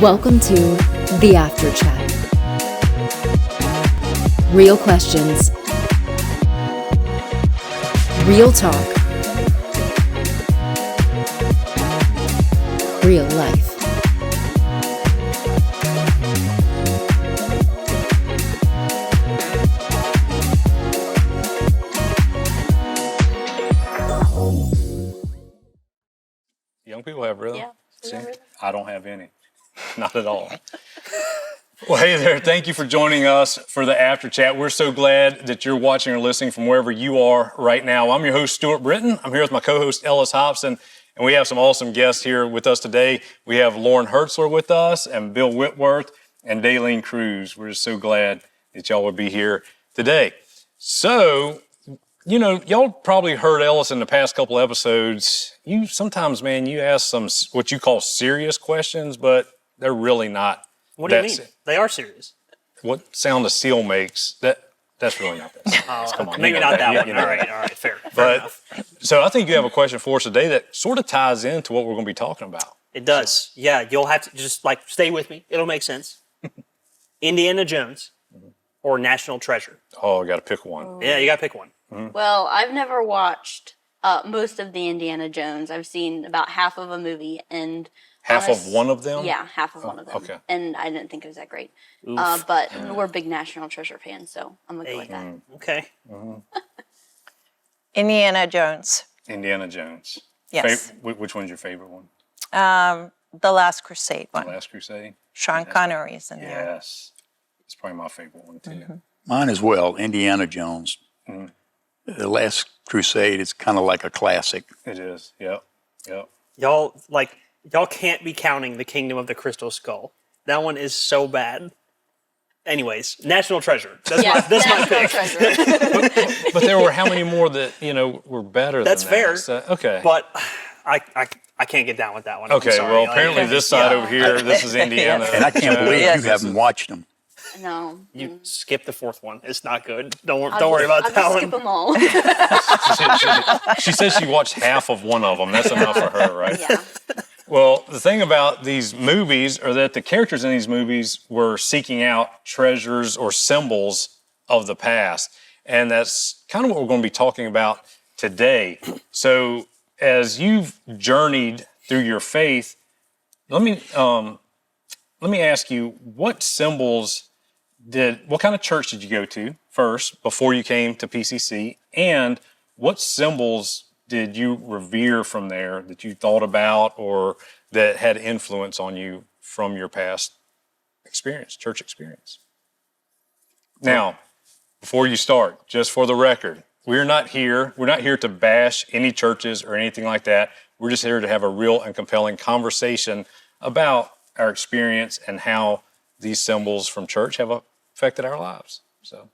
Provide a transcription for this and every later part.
Welcome to The After Chat. Real questions. Real talk. Real life. Young people have rhythm? Yeah. See? I don't have any. Not at all. Well, hey there. Thank you for joining us for the After Chat. We're so glad that you're watching or listening from wherever you are right now. I'm your host, Stuart Britton. I'm here with my co-host, Ellis Hobson, and we have some awesome guests here with us today. We have Lauren Hertzler with us and Bill Whitworth and Daylene Cruz. We're just so glad that y'all would be here today. So, you know, y'all probably heard Ellis in the past couple episodes. You sometimes, man, you ask some what you call serious questions, but they're really not. What do you mean? They are serious. What sound a seal makes, that's really not that. Come on, Maybe not that one. All right, fair enough. So I think you have a question for us today that sort of ties into what we're going to be talking about. It does. Yeah, you'll have to just stay with me. It'll make sense. Indiana Jones or National Treasure? Oh, I got to pick one. Yeah, you got to pick one. Well, I've never watched most of the Indiana Jones. I've seen about half of a movie and Half of one of them? Yeah, half of one of them. Okay. And I didn't think it was that great. But we're big National Treasure fans, so I'm gonna go with that. Okay. Indiana Jones. Indiana Jones. Yes. Which one's your favorite one? The Last Crusade one. The Last Crusade? Sean Connery's in there. Yes. It's probably my favorite one, too. Mine as well, Indiana Jones. The Last Crusade is kind of like a classic. It is. Yep. Y'all can't be counting The Kingdom of the Crystal Skull. That one is so bad. Anyways, National Treasure. That's my pick. Treasure. But there were how many more that, were better That's than that? fair. So, okay. But I can't get down with that one. I'm Okay, sorry. well, apparently this side over here, this is Indiana. And I can't believe Yes. you haven't watched them. No. You skip the fourth one. It's not good. Don't worry about I'll that just one. skip them all. She said she watched half of one of them. That's enough for her, right? Yeah. Well, the thing about these movies are that the characters in these movies were seeking out treasures or symbols of the past. And that's kind of what we're going to be talking about today. So as you've journeyed through your faith, let me ask you, what kind of church did you go to first before you came to PCC? And what symbols did you revere from there that you thought about or that had influence on you from your past experience, church experience? Now, before you start, just for the record, we're not here to bash any churches or anything like that. We're just here to have a real and compelling conversation about our experience and how these symbols from church have affected our lives. So,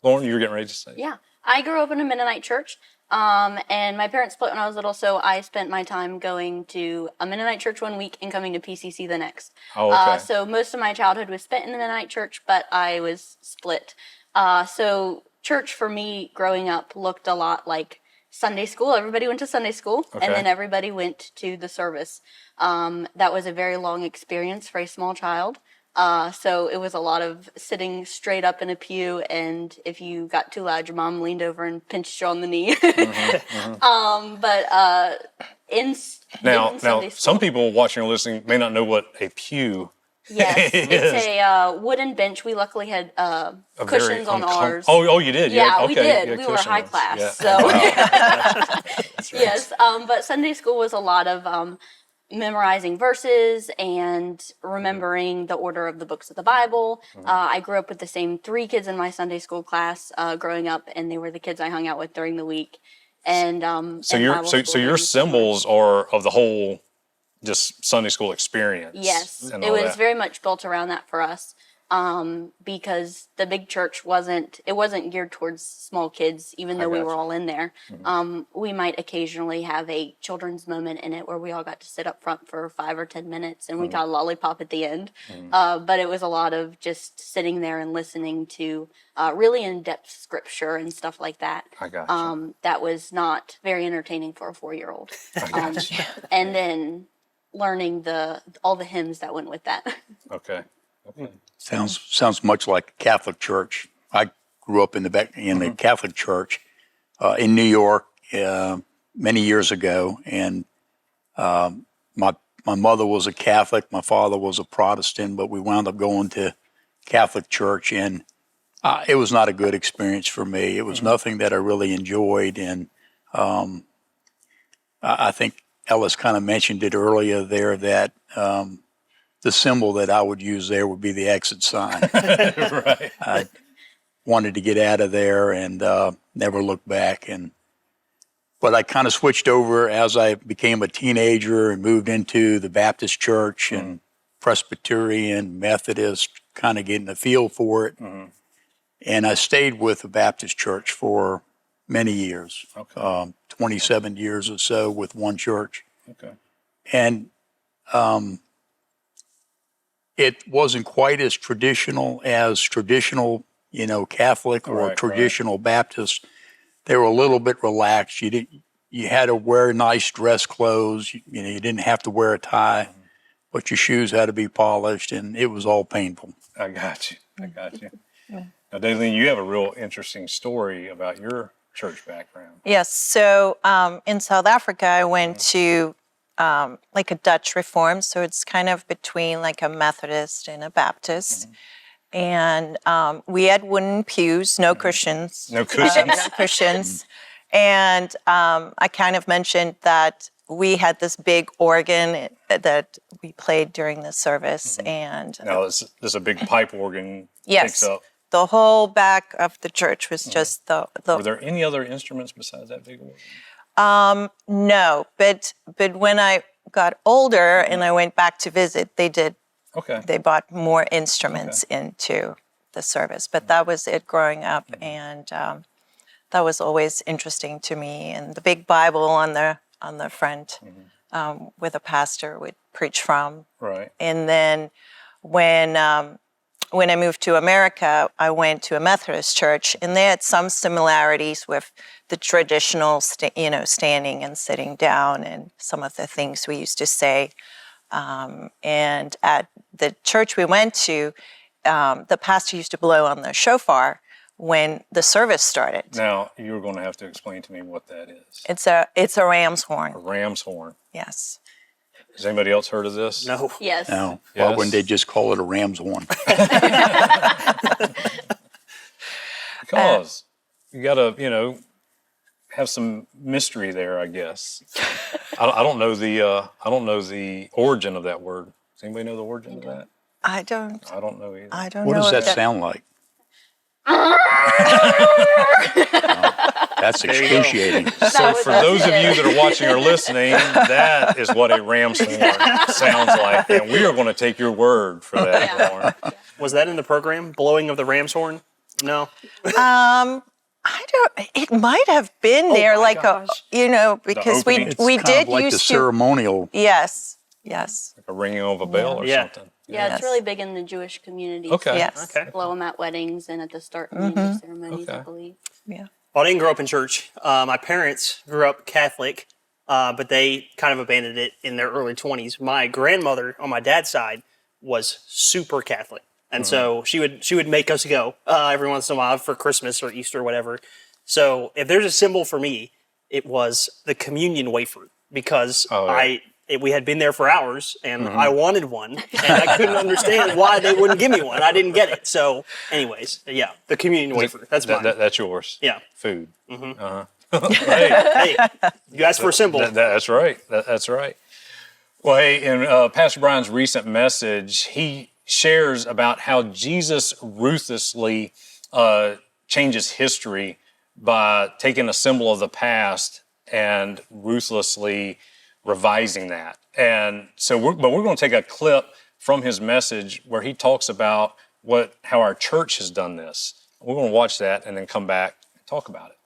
Lauren, you were getting ready to say. Yeah. I grew up in a Mennonite church. And my parents split when I was little, so I spent my time going to a Mennonite church one week and coming to PCC the next. Oh, okay. So most of my childhood was spent in the Mennonite church, but I was split. So church for me growing up looked a lot like Sunday school. Everybody went to Sunday school, and then everybody went to the service. That was a very long experience for a small child. So it was a lot of sitting straight up in a pew, and if you got too loud, your mom leaned over and pinched you on the knee. Now, some people watching or listening may not know what a pew Yes, is. it's a wooden bench. We luckily had cushions on ours. Oh, you did? Yeah, okay. we did. Yeah, We were high class. Yeah. So That's right. yes, but Sunday school was a lot of memorizing verses and remembering the order of the books of the Bible. I grew up with the same 3 kids in my Sunday school class growing up, and they were the kids I hung out with during the week. And So your during symbols are of the whole just Sunday school experience. Yes, and it all was that. very much built around that for us. Because the big church wasn't geared towards small kids, even though we were all in there. We might occasionally have a children's moment in it where we all got to sit up front for 5 or 10 minutes and we got a lollipop at the end. But it was a lot of just sitting there and listening to really in-depth scripture and stuff like that. I got you. That was not very entertaining for a 4-year-old. And then learning all the hymns that went with that. Okay. Sounds much like a Catholic church. I grew up in the Catholic church in New York many years ago, and my mother was a Catholic, my father was a Protestant, but we wound up going to Catholic church, and it was not a good experience for me. It was nothing that I really enjoyed, and I think Ellis kind of mentioned it earlier there that the symbol that I would use there would be the exit sign. Right. I wanted to get out of there and never look back. But I kind of switched over as I became a teenager and moved into the Baptist church and Presbyterian, Methodist, kind of getting a feel for it. And I stayed with the Baptist church for many years, 27 years or so with one church. Okay. And it wasn't quite as traditional, Catholic or traditional Baptist. They were a little bit relaxed. You had to wear nice dress clothes. You didn't have to wear a tie, but your shoes had to be polished, and it was all painful. I got you. Now, Daylene, you have a real interesting story about your church background. Yes. So in South Africa, I went to like a Dutch Reform. So it's kind of between like a Methodist and a Baptist. And we had wooden pews, no cushions. No cushions. No cushions. And I kind of mentioned that we had this big organ that we played during the service. And Now, there's a big pipe organ yes, takes up. the whole back of the church was just the Were there any other instruments besides that big organ? No, but when I got older and I went back to visit, they did. Okay. They bought more instruments into the service, but that was it growing up, and that was always interesting to me. And the big Bible on the front, where the pastor would preach from. Right. And then when I moved to America, I went to a Methodist church, and they had some similarities with the traditional, standing and sitting down, and some of the things we used to say. And at the church we went to, the pastor used to blow on the shofar when the service started. Now, you're going to have to explain to me what that is. It's a ram's horn. A ram's horn. Yes. Has anybody else heard of this? No. Yes. Now, Yes. why wouldn't they just call it a ram's horn? Because you got to, have some mystery there, I guess. I don't know the origin of that word. Does anybody know the origin of that? I don't know either. What know. does if that sound like? That's you go. excruciating. So for those of you that are watching or listening, that is what a ram's horn sounds like, and we are going to take your word for that, Lauren. Was that in the program? Blowing of the ram's horn? No. I don't. It might have been there, my like gosh. because opening. It's we kind did of like the used to. ceremonial. Yes. Like a ringing of a bell or Yeah. something. Yeah, Yes. it's really big in the Jewish community. Okay. Yes. Okay. Blow them at weddings and at the start of marriage ceremonies, I Okay. believe. Yeah. Well, I didn't grow up in church. My parents grew up Catholic, but they kind of abandoned it in their early 20s. My grandmother on my dad's side was super Catholic. And so she would make us go every once in a while for Christmas or Easter or whatever. So if there's a symbol for me, it was the communion wafer, because we had been there for hours and I wanted one and I couldn't understand why they wouldn't give me one. I didn't get it. So anyways, yeah, the communion wafer. That's mine. That's yours. Yeah. Food. Hey, Hey, you asked for a symbol. that's right. That's right. Well, hey, in Pastor Brian's recent message, he shares about how Jesus ruthlessly changes history by taking a symbol of the past and ruthlessly revising that. And so we're going to take a clip from his message where he talks about how our church has done this. We're going to watch that and then come back and talk about it.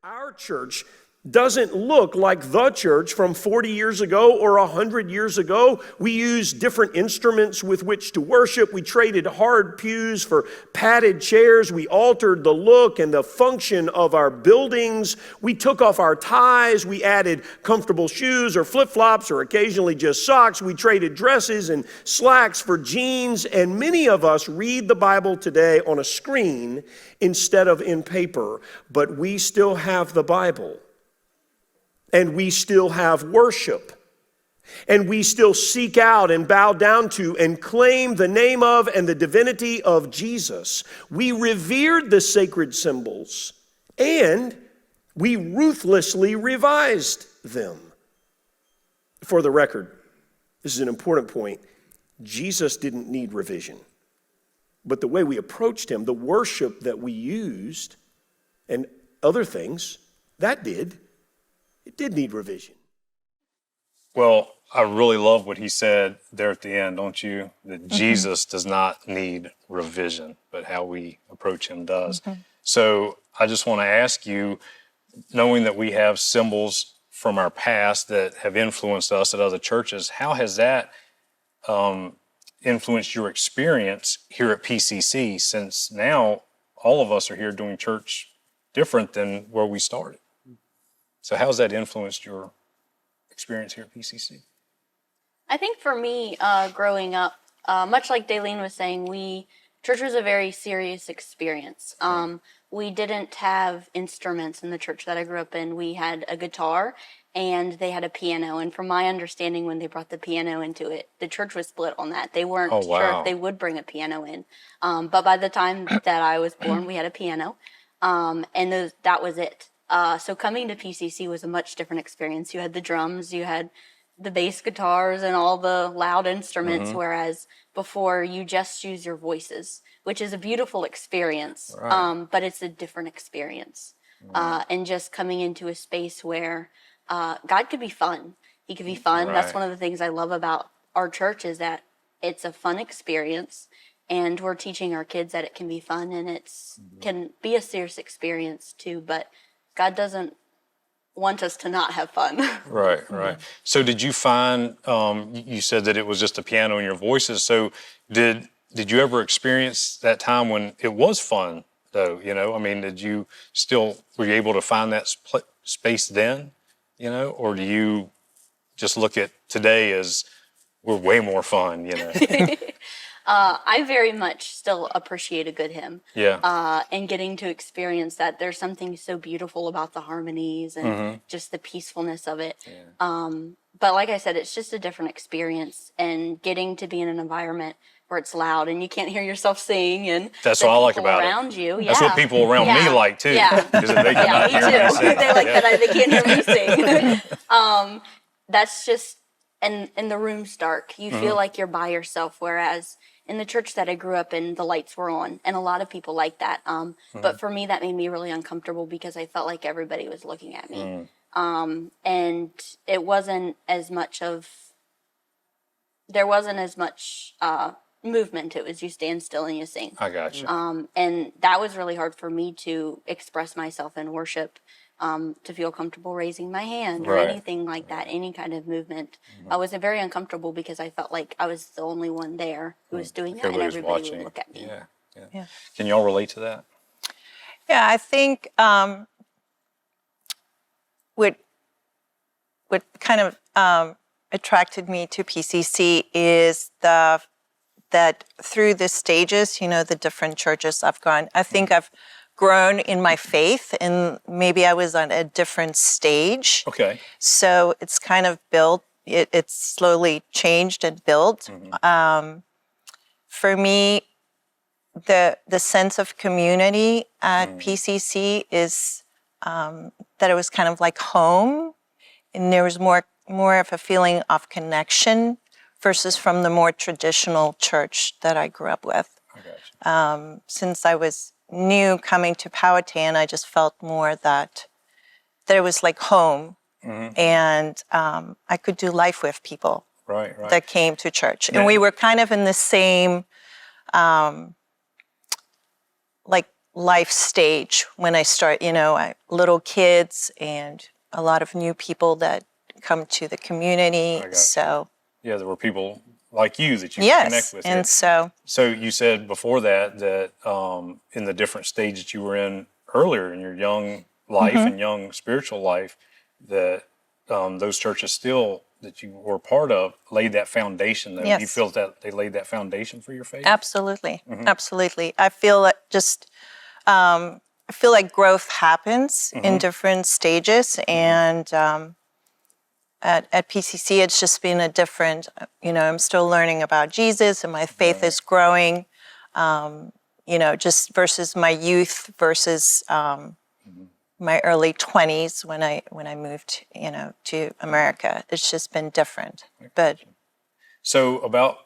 Our church doesn't look like the church from 40 years ago or 100 years ago. We used different instruments with which to worship. We traded hard pews for padded chairs. We altered the look and the function of our buildings. We took off our ties. We added comfortable shoes or flip-flops or occasionally just socks. We traded dresses and slacks for jeans. And many of us read the Bible today on a screen instead of in paper. But we still have the Bible. And we still have worship. And we still seek out and bow down to and claim the name of and the divinity of Jesus. We revered the sacred symbols and we ruthlessly revised them. For the record, this is an important point. Jesus didn't need revision. But the way we approached him, the worship that we used, and other things, that did. It did need revision. Well, I really love what he said there at the end, don't you? That Jesus does not need revision, but how we approach him does. So I just want to ask you, knowing that we have symbols from our past that have influenced us at other churches, how has that influenced your experience here at PCC, since now all of us are here doing church different than where we started? So how has that influenced your experience here at PCC? I think for me, growing up, much like Daleen was saying, church was a very serious experience. We didn't have instruments in the church that I grew up in. We had a guitar and they had a piano. And from my understanding, when they brought the piano into it, the church was split on that. They weren't sure if they would bring a piano in. But by the time that I was born, we had a piano. And that was it. So coming to PCC was a much different experience. You had the drums, you had the bass guitars and all the loud instruments, whereas before you just use your voices, which is a beautiful experience, but it's a different experience. And just coming into a space where God could be fun. He could be fun. That's one of the things I love about our church, is that it's a fun experience. And we're teaching our kids that it can be fun, and it's can be a serious experience too, but God doesn't want us to not have fun. Right. So did you find, you said that it was just a piano and your voices, so did you ever experience that time when it was fun, though? You know, I mean, were you able to find that space then, you know, or do you just look at today as we're way more fun, you know? I very much still appreciate a good hymn. Yeah. And getting to experience that. There's something so beautiful about the harmonies and just the peacefulness of it. Yeah. But like I said, it's just a different experience, and getting to be in an environment where it's loud and you can't hear yourself sing, and that's what I like about around it. you. That's what people around me like too. Yeah. Because they cannot hear me sing. They like that they can't hear me sing. That's just, and the room's dark. You feel like you're by yourself, whereas in the church that I grew up in, the lights were on, and a lot of people like that. But for me, that made me really uncomfortable because I felt like everybody was looking at me. And it wasn't as much there wasn't as much movement. It was you stand still and you sing. I got you. And that was really hard for me to express myself in worship. To feel comfortable raising my hand or anything like that, any kind of movement. I was very uncomfortable because I felt like I was the only one there who was doing that, and everybody would look at me. Yeah. Can y'all relate to that? Yeah, I think what kind of attracted me to PCC is that through the stages, you know, the different churches I've gone, I think I've grown in my faith, and maybe I was on a different stage. Okay. So it's kind of built, it's slowly changed and built. For me, the sense of community at PCC is that it was kind of like home, and there was more of a feeling of connection versus from the more traditional church that I grew up with. Since I was new coming to Powhatan, I just felt more that it was like home, and I could do life with people that came to church. And we were kind of in the same like life stage when I start, you know, little kids and a lot of new people that come to the community. got you. So Yeah, there were people like you that you could connect yes, with. and here. so You said before that in the different stages that you were in earlier in your young life and young spiritual life, that those churches still that you were part of laid that foundation. Though, Yes. do you feel that they laid that foundation for your faith? absolutely, absolutely. I feel that just I feel like growth happens in different stages, and at PCC, it's just been a different. I'm still learning about Jesus, and my faith is growing. Just versus my youth versus my early 20s when I moved, to America. It's just been different. But So, about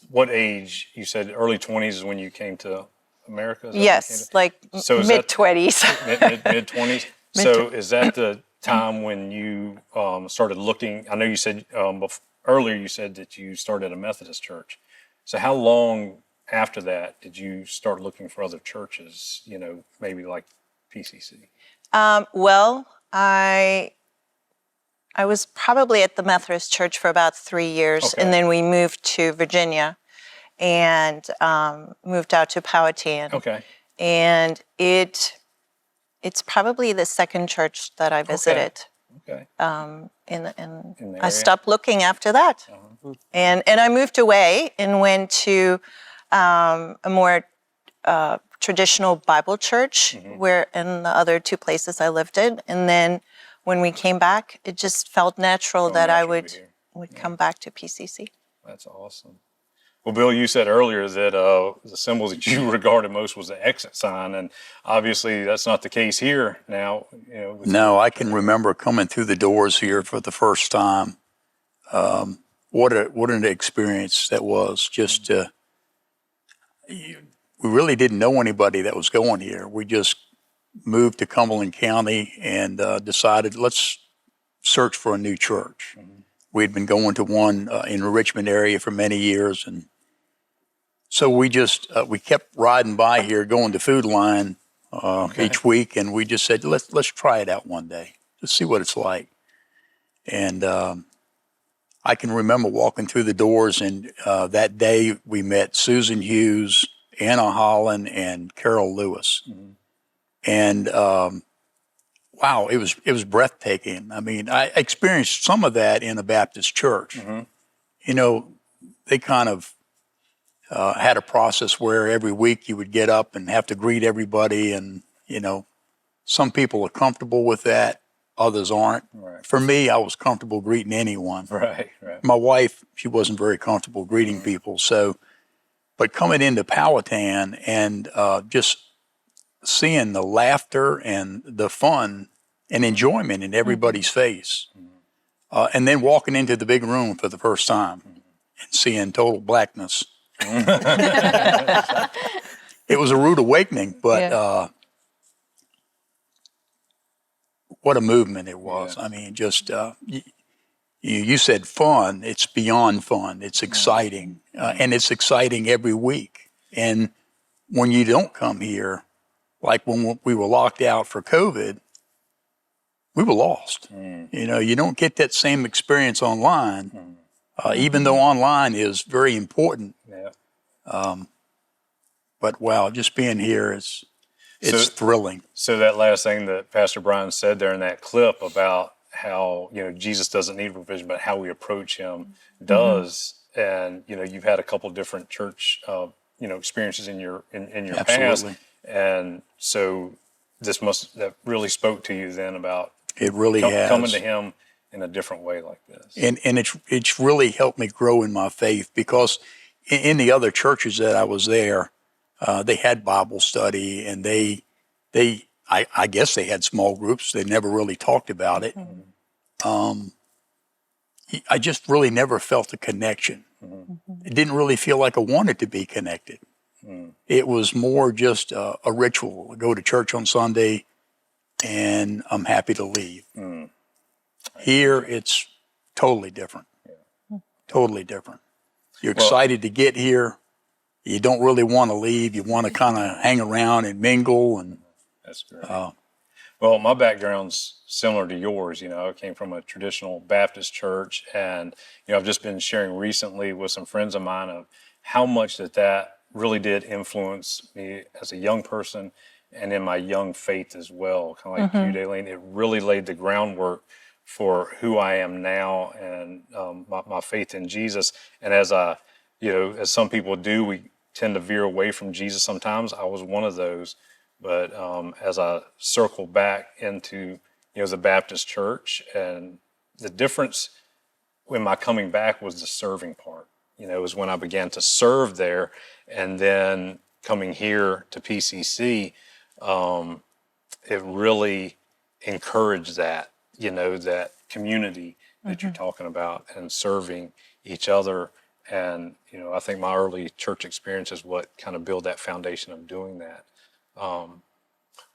what age? You said early 20s is when you came to America? Is that when you came yes, to- like So is mid that- 20s. Mid 20s. So is that the time when you started looking? I know you said earlier you said that you started a Methodist church. So how long after that did you start looking for other churches? Maybe like PCC. Well, I was probably at the Methodist Church for about 3 years, Okay. and then we moved to Virginia and moved out to Powhatan. Okay. And it's probably the second church that I visited. Okay. And In the I area? stopped looking after that. And I moved away and went to a more traditional Bible church where in the other two places I lived in. And then when we came back, it just felt natural that I natural to be would here. come back to PCC. That's awesome. Well, Bill, you said earlier that the symbol that you regarded most was the exit sign, and obviously that's not the case here now. No, I can remember coming through the doors here for the first time. What an experience that was. Just we really didn't know anybody that was going here. We just moved to Cumberland County and decided let's search for a new church. We'd been going to one in the Richmond area for many years, and so we just we kept riding by here, going to Food Line each week, and we just said let's try it out one day, just see what it's like. And I can remember walking through the doors, and that day we met Susan Hughes, Anna Holland, and Carol Lewis, and wow, it was breathtaking. I mean, I experienced some of that in a Baptist church. They kind of had a process where every week you would get up and have to greet everybody, and some people are comfortable with that, others aren't. Right. For me, I was comfortable greeting anyone. Right. My wife, she wasn't very comfortable greeting people. So, but coming into Powhatan and just seeing the laughter and the fun and enjoyment in everybody's face, and then walking into the big room for the first time and seeing total blackness. It was a rude awakening, but what a movement it was. Yeah. I mean, just you said fun. It's beyond fun. It's exciting, and it's exciting every week. And when you don't come here, like when we were locked out for COVID, we were lost. You don't get that same experience online, even though online is very important. Yeah. But wow, just being here it's thrilling. So that last thing that Pastor Brian said there in that clip about how Jesus doesn't need provision, but how we approach Him does. And you've had a couple different church experiences in your past, Absolutely. and so that really spoke to you then about It really has. coming to Him in a different way like this. And it's really helped me grow in my faith, because in the other churches that I was there, they had Bible study, and I guess they had small groups. They never really talked about it. I just really never felt a connection. It didn't really feel like I wanted to be connected. It was more just a ritual. I go to church on Sunday, and I'm happy to leave. Here, it's totally different. Totally different. You're excited to get here. You don't really want to leave. You want to kind of hang around and mingle. And That's great. Well, my background's similar to yours. I came from a traditional Baptist church, and I've just been sharing recently with some friends of mine of how much that really did influence me as a young person and in my young faith as well. Kind of like you, Daleen, it really laid the groundwork for who I am now and my faith in Jesus. And as as some people do, we tend to veer away from Jesus sometimes. I was one of those. But as I circle back into the Baptist church, and the difference when my coming back was the serving part. Was when I began to serve there, and then coming here to PCC, it really encouraged that that community that you're talking about and serving each other. And I think my early church experience is what kind of built that foundation of doing that. Well,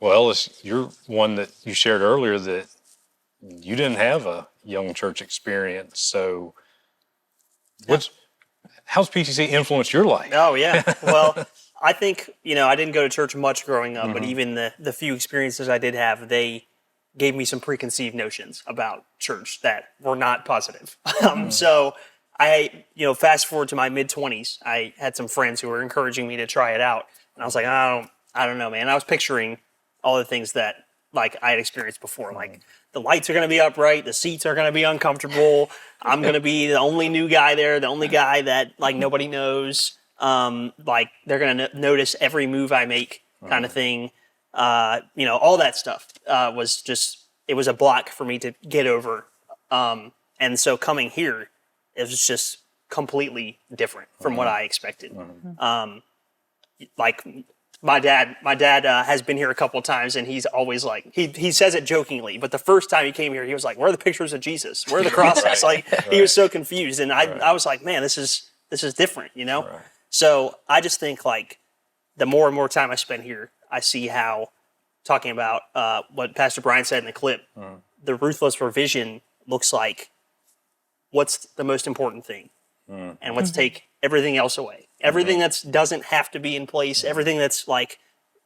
Ellis, you're one that you shared earlier that you didn't have a young church experience. So how's PCC influenced your life? Oh, yeah. Well, I think, I didn't go to church much growing up, but even the few experiences I did have, they gave me some preconceived notions about church that were not positive. So I, fast forward to my mid-20s, I had some friends who were encouraging me to try it out. And I was like, I don't know, man. I was picturing all the things that like I had experienced before. Like the lights are going to be upright, the seats are going to be uncomfortable. I'm going to be the only new guy there, the only guy that like nobody knows. Like they're going to notice every move I make, kind of thing. All that stuff was just, it was a block for me to get over. And so coming here, it was just completely different from what I expected. Like my dad has been here a couple of times, and he's always like, he says it jokingly, but the first time he came here, he was like, where are the pictures of Jesus? Where are the crosses? He was so confused. And I was like, man, this is different, Right. So I just think like the more and more time I spend here, I see how, talking about what Pastor Brian said in the clip, the ruthless provision looks like what's the most important thing. And let's take everything else away. Everything that doesn't have to be in place, everything that's like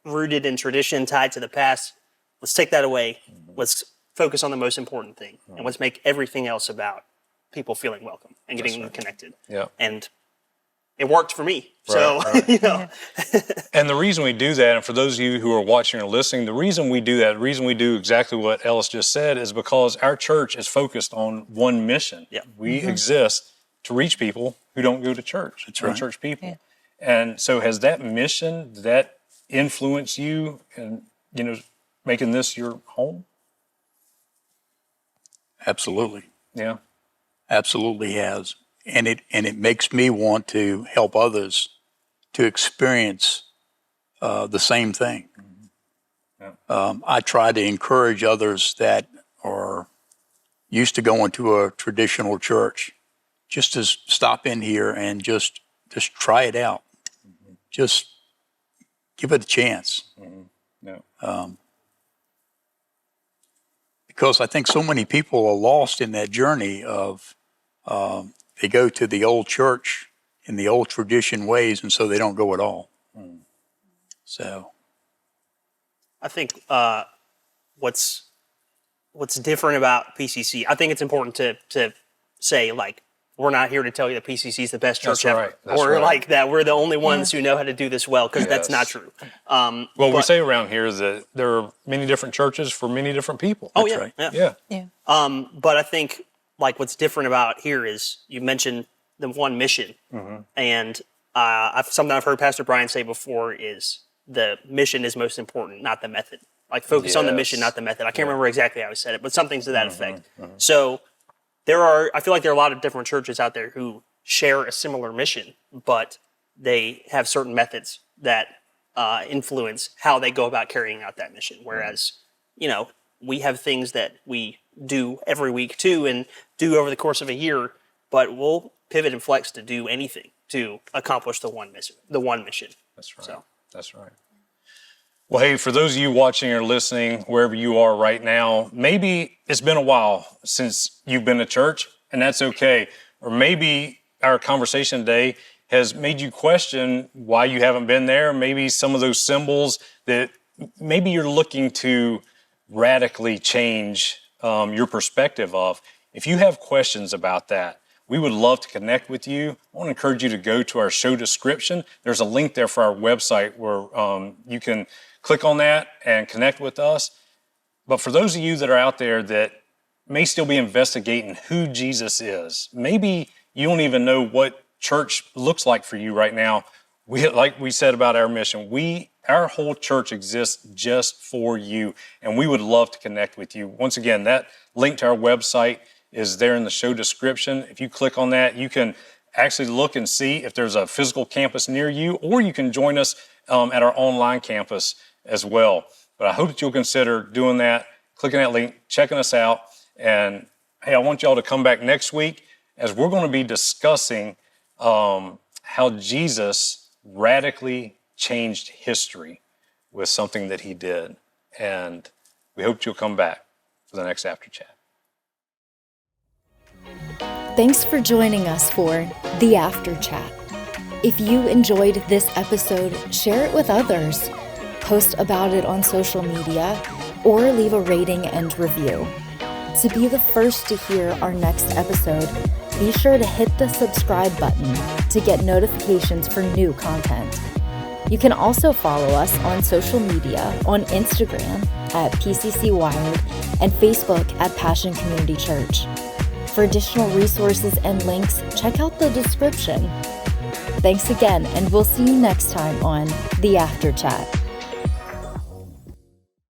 rooted in tradition, tied to the past, let's take that away. Let's focus on the most important thing. And let's make everything else about people feeling welcome and getting connected. Yeah. And it worked for me. And the reason we do that, and for those of you who are watching or listening, the reason we do exactly what Ellis just said is because our church is focused on one mission. Yeah. We exist to reach people who don't go to church. That's right. Church people. Yeah. And so has that mission, did that influence you in, making this your home? Absolutely. Yeah. Absolutely has. And it makes me want to help others to experience the same thing. Yeah. I try to encourage others that are used to going to a traditional church just to stop in here and just try it out. Just give it a chance. Yeah. Because I think so many people are lost in that journey of they go to the old church in the old tradition ways, and so they don't go at all. So I think what's different about PCC, I think it's important to say, like, we're not here to tell you that PCC is the best church ever. Or like that we're the only ones who know how to do this well, because that's not true. We say around here that there are many different churches for many different people. Oh, that's right. Yeah. But I think like what's different about here is you mentioned the one mission, and something I've heard Pastor Brian say before is the mission is most important, not the method. Like focus on the mission, not the method. I can't remember exactly how he said it, but something to that effect. So I feel like there are a lot of different churches out there who share a similar mission, but they have certain methods that influence how they go about carrying out that mission. Whereas, we have things that we do every week too, and do over the course of a year, but we'll pivot and flex to do anything to accomplish the one mission. That's right. So. That's right. Well, hey, for those of you watching or listening, wherever you are right now, maybe it's been a while since you've been to church, and that's okay. Or maybe our conversation today has made you question why you haven't been there. Maybe some of those symbols that maybe you're looking to radically change your perspective of. If you have questions about that, we would love to connect with you. I want to encourage you to go to our show description. There's a link there for our website where you can click on that and connect with us. But for those of you that are out there that may still be investigating who Jesus is, maybe you don't even know what church looks like for you right now. Like we said about our mission, our whole church exists just for you, and we would love to connect with you. Once again, that link to our website is there in the show description. If you click on that, you can actually look and see if there's a physical campus near you, or you can join us at our online campus as well. But I hope that you'll consider doing that, clicking that link, checking us out. And hey, I want y'all to come back next week as we're going to be discussing how Jesus radically changed history with something that he did. And we hope you'll come back for the next After Chat. Thanks for joining us for The After Chat. If you enjoyed this episode, share it with others, post about it on social media, or leave a rating and review. To be the first to hear our next episode, be sure to hit the subscribe button to get notifications for new content. You can also follow us on social media on Instagram at PCC Wired and Facebook at Passion Community Church. For additional resources and links, check out the description. Thanks again, and we'll see you next time on The After Chat.